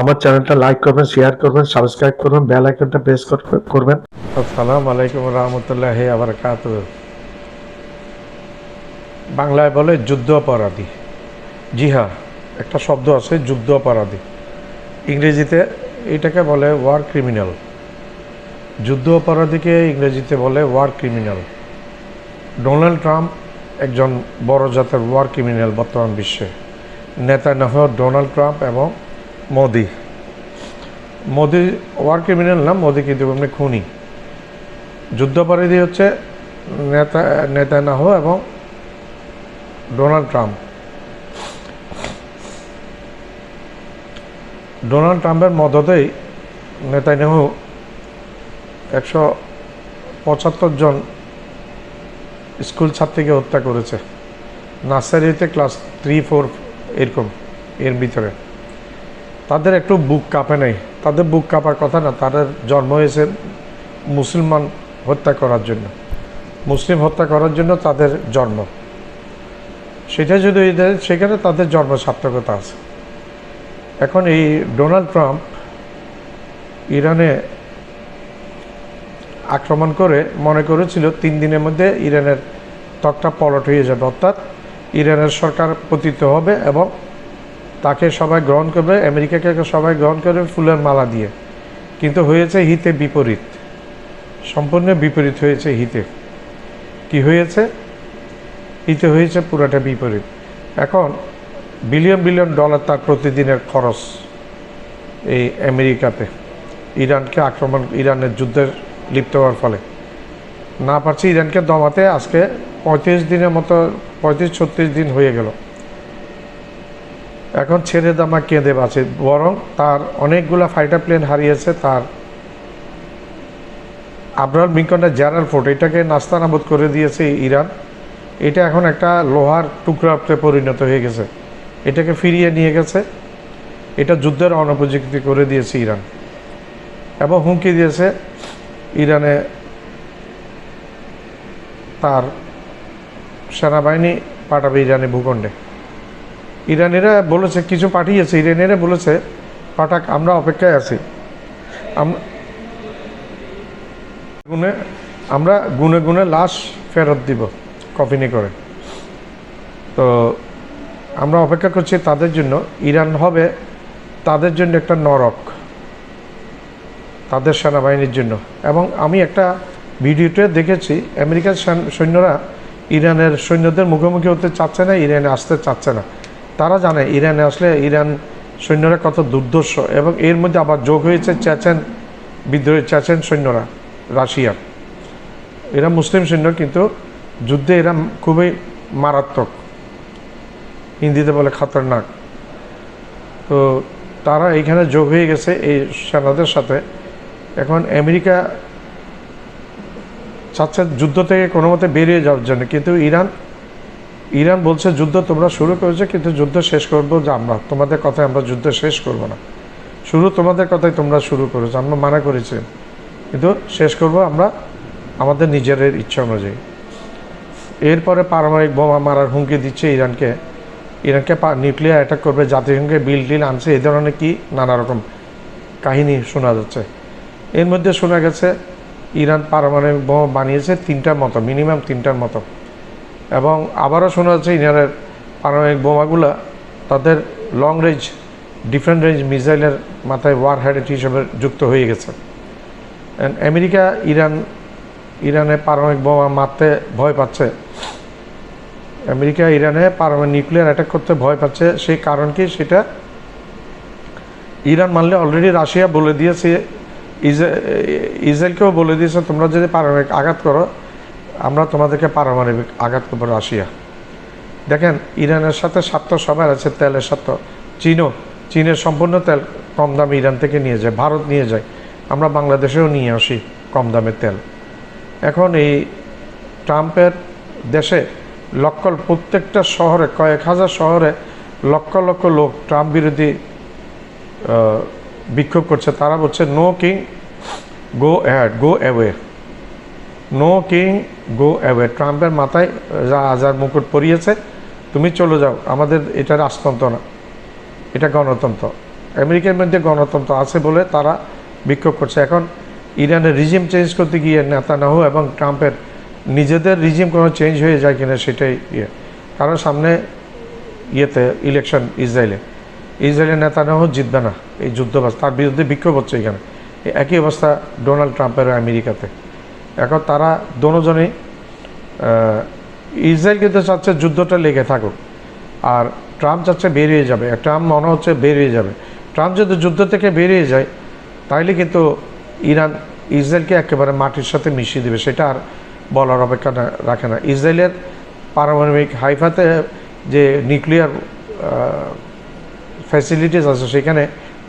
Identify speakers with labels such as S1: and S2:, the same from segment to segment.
S1: আমার চ্যানেলটা লাইক করবেন, শেয়ার করবেন, সাবস্ক্রাইব করবেন, বেল আইকনটা প্রেস করবেন। আসসালামু আলাইকুম রহমতুল্লাহি ওয়া বারাকাতুহু। বাংলায় বলে যুদ্ধ অপরাধী। জি হ্যাঁ, একটা শব্দ আছে যুদ্ধ অপরাধী। ইংরেজিতে এটাকে বলে ওয়ার ক্রিমিনাল। যুদ্ধ অপরাধীকে ইংরেজিতে বলে ওয়ার ক্রিমিনাল। ডোনাল্ড ট্রাম্প একজন বড় জাতের ওয়ার ক্রিমিনাল বর্তমান বিশ্বে। নেতানিয়াহু, ডোনাল্ড ট্রাম্প এবং মোদি ওয়ার ক্রিমিনাল না, মোদি কিন্তু এমনি খুনি। যুদ্ধাপরাধী হচ্ছে নেতানিয়াহু এবং ডোনাল্ড ট্রাম্প। ডোনাল্ড ট্রাম্পের মদতেই নেতানিয়াহু 175 জন স্কুল ছাত্রীকে হত্যা করেছে। নার্সারিতে ক্লাস 3-4 এরকম এর ভিতরে। তাদের একটু বুক কাঁপে নাই। তাদের বুক কাঁপার কথা না, তাদের জন্ম হয়েছে মুসলমান হত্যা করার জন্য, মুসলিম হত্যা করার জন্য তাদের জন্ম। সেটা যদি সেখানে তাদের জন্ম সার্থকতা আছে। এখন এই ডোনাল্ড ট্রাম্প ইরানে আক্রমণ করে মনে করেছিল 3 দিনের মধ্যে ইরানের তকটা পলট হয়ে যাবে, অর্থাৎ ইরানের সরকার পতিত হবে এবং তাকে সবাই গ্রহণ করবে, আমেরিকাকে সবাই গ্রহণ করবে ফুলের মালা দিয়ে। কিন্তু হয়েছে হিতে বিপরীত, সম্পূর্ণ বিপরীত হয়েছে হিতে। কি হয়েছে? হিতে হয়েছে পুরাটা বিপরীত। এখন বিলিয়ন বিলিয়ন ডলার তার প্রতিদিনের খরচ এই আমেরিকাতে ইরানকে আক্রমণ, ইরানের যুদ্ধের লিপ্ত হওয়ার ফলে না পারছে ইরানকে দমাতে। আজকে 35 দিনের মতো, 35-36 দিন হয়ে গেল। এখন ছেড়ে দামা কেঁদে বাঁচে, বরং তার অনেকগুলা ফাইটার প্লেন হারিয়েছে। তার আব্রাহাম লিঙ্কনের জেরাল্ড ফোর্ট, এটাকে নাস্তানাবুদ করে দিয়েছে ইরান। এটা এখন একটা লোহার টুকরাতে পরিণত হয়ে গেছে। এটাকে ফিরিয়ে নিয়ে গেছে। এটা যুদ্ধের অনুপযুক্ত করে দিয়েছে ইরান এবং হুমকি দিয়েছে ইরানে তার সেনাবাহিনী পাঠাবে ইরানি ভূখণ্ডে। ইরানিরা বলেছে, কিছু পাঠিয়েছে, ইরানিরা বলেছে পাঠাক, আমরা অপেক্ষায় আছি, আমরা গুনে গুনে লাশ ফেরত দিব কফিনে করে। তো আমরা অপেক্ষা করছি তাদের জন্য। ইরান হবে তাদের জন্য একটা নরক, তাদের সেনাবাহিনীর জন্য। এবং আমি একটা ভিডিওতে দেখেছি, আমেরিকার সৈন্যরা ইরানের সৈন্যদের মুখোমুখি হতে চাচ্ছে না, ইরানে আসতে চাচ্ছে না। তারা জানে ইরানে আসলে ইরান সৈন্যরা কত দুর্ধর্ষ। এবং এর মধ্যে আবার যোগ হয়েছে চেচেন বিদ্রোহী, চেচেন সৈন্যরা, রাশিয়ার। এরা মুসলিম সৈন্য, কিন্তু যুদ্ধে এরা খুবই মারাত্মক, হিন্দিতে বলে খতরনাক। তো তারা এইখানে যোগ হয়ে গেছে এই সেনাদের সাথে। এখন আমেরিকা চাচ্ছে যুদ্ধ থেকে কোনো মতে বেরিয়ে যাওয়ার জন্য, কিন্তু ইরান বলছে যুদ্ধ তোমরা শুরু করেছো, কিন্তু যুদ্ধ শেষ করবো যে আমরা, তোমাদের কথায় আমরা যুদ্ধ শেষ করব না। শুরু তোমাদের কথাই তোমরা শুরু করেছো, আমরা মানা করেছি, কিন্তু শেষ করব আমরা আমাদের নিজেদের ইচ্ছা অনুযায়ী। এরপরে পারমাণবিক বোমা মারার হুমকি দিচ্ছে ইরানকে নিউক্লিয়ার অ্যাটাক করবে, জাতিসংঘে বিল টিল আনছে, এই ধরনের কি নানা রকম কাহিনী শোনা যাচ্ছে। এর মধ্যে শোনা গেছে ইরান পারমাণবিক বোমা বানিয়েছে 3টার মতো, মিনিমাম 3টার মতো। এবং আবারও শোনা যাচ্ছে ইরানের পারমাণবিক বোমাগুলো তাদের লং রেঞ্জ, ডিফারেন্ট রেঞ্জ মিসাইলের মাথায় ওয়ার হেড হিসেবে যুক্ত হয়ে গেছে। আমেরিকা ইরানে পারমাণবিক বোমা মারতে ভয় পাচ্ছে। আমেরিকা ইরানে পারমাণবিক নিউক্লিয়ার অ্যাটাক করতে ভয় পাচ্ছে। সেই কারণ কি? সেটা ইরান মানলে অলরেডি রাশিয়া বলে দিয়েছে, ইসরায়েলকেও বলে দিয়েছে, তোমরা যদি পারমাণবিক আঘাত করো আমরা তোমাদেরকে পারমাণবিক আঘাত করবো। রাশিয়া, দেখেন, ইরানের সাথে স্বার্থ সবার আছে, তেলের স্বার্থ। চীনের সম্পূর্ণ তেল কম দামে ইরান থেকে নিয়ে যায়, ভারত নিয়ে যায়, আমরা বাংলাদেশেও নিয়ে আসি কম দামের তেল। এখন এই ট্রাম্পের দেশে প্রত্যেকটা শহরে, কয়েক হাজার শহরে লক্ষ লক্ষ লোক ট্রাম্প বিরোধী বিক্ষোভ করছে। তারা বলছে no king go away, no king go away. ট্রাম্পের মাথায় রাজার মুকুট পরিয়েছে, তুমি চলে যাও, আমাদের এটা রাজতন্ত্র না, এটা গণতন্ত্র। আমেরিকার মধ্যে গণতন্ত্র আছে বলে তারা বিক্ষোভ করছে। এখন ইরানের রিজিম চেঞ্জ করতে গিয়ে নেতানিয়াহু এবং ট্রাম্পের নিজেদের রিজিম কোনো চেঞ্জ হয়ে যায় কিনা সেটাই কারণ সামনে ইলেকশন ইসরায়েলের নেতানিয়াহু জিতবে না এই যুদ্ধবাজ, তার বিরুদ্ধে বিক্ষোভ হচ্ছে এখানে। একই অবস্থা ডোনাল্ড ট্রাম্পের আমেরিকাতে। এখন তারা দুজনেই ইসরায়েল কিন্তু চাচ্ছে যুদ্ধটা লেগে থাকুক, আর ট্রাম্প চাচ্ছে বেরিয়ে যাবে। ট্রাম্প মনে হচ্ছে বেরিয়ে যাবে। ট্রাম্প যদি যুদ্ধ থেকে বেরিয়ে যায় তাইলে কিন্তু ইরান ইসরায়েলকে একেবারে মাটির সাথে মিশিয়ে দেবে, সেটা আর বলার অপেক্ষা রাখে না। ইসরায়েলের পারমাণবিক হাইফাতে যে নিউক্লিয়ার ফ্যাসিলিটিস আছে সেখানে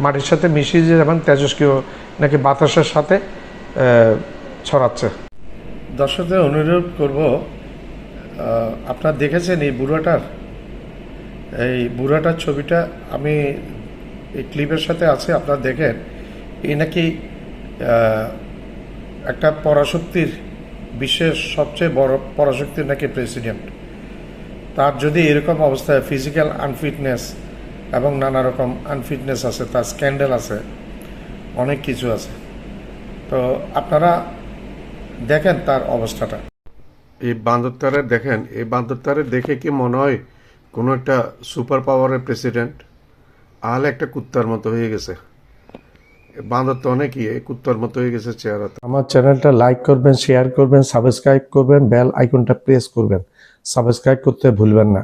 S1: মাটির সাথে মিশিয়ে দিয়ে এবং তেজস্ক্রিয় নাকি বাতাসের সাথে ছড়াচ্ছে। দর্শকদের অনুরোধ করব, আপনারা দেখেছেন এই বুড়াটার ছবিটা আমি এই ক্লিপের সাথে আছে, আপনারা দেখেন। এই নাকি একটা পরাশক্তির, বিশ্বের সবচেয়ে বড় পরাশক্তির নাকি প্রেসিডেন্ট। তার যদি এরকম অবস্থায় ফিজিক্যাল আনফিটনেস এবং নানা রকম আনফিটনেস আছে, তার স্ক্যান্ডেল আছে, অনেক কিছু আছে, তো আপনারা দেখেন তার অবস্থাটা। এই বান্দরটারে দেখেন, এই বান্দরটারে দেখে কি মনে হয় কোনো একটা সুপার পাওয়ারের প্রেসিডেন্ট? আহলে একটা কুত্তার মতো হয়ে গেছে বান্দর, তো অনেকই কুত্তার মতো হয়ে গেছে চেহারা। আমার চ্যানেলটা লাইক করবেন, শেয়ার করবেন, সাবস্ক্রাইব করবেন, বেল আইকনটা প্রেস করবেন, সাবস্ক্রাইব করতে ভুলবেন না।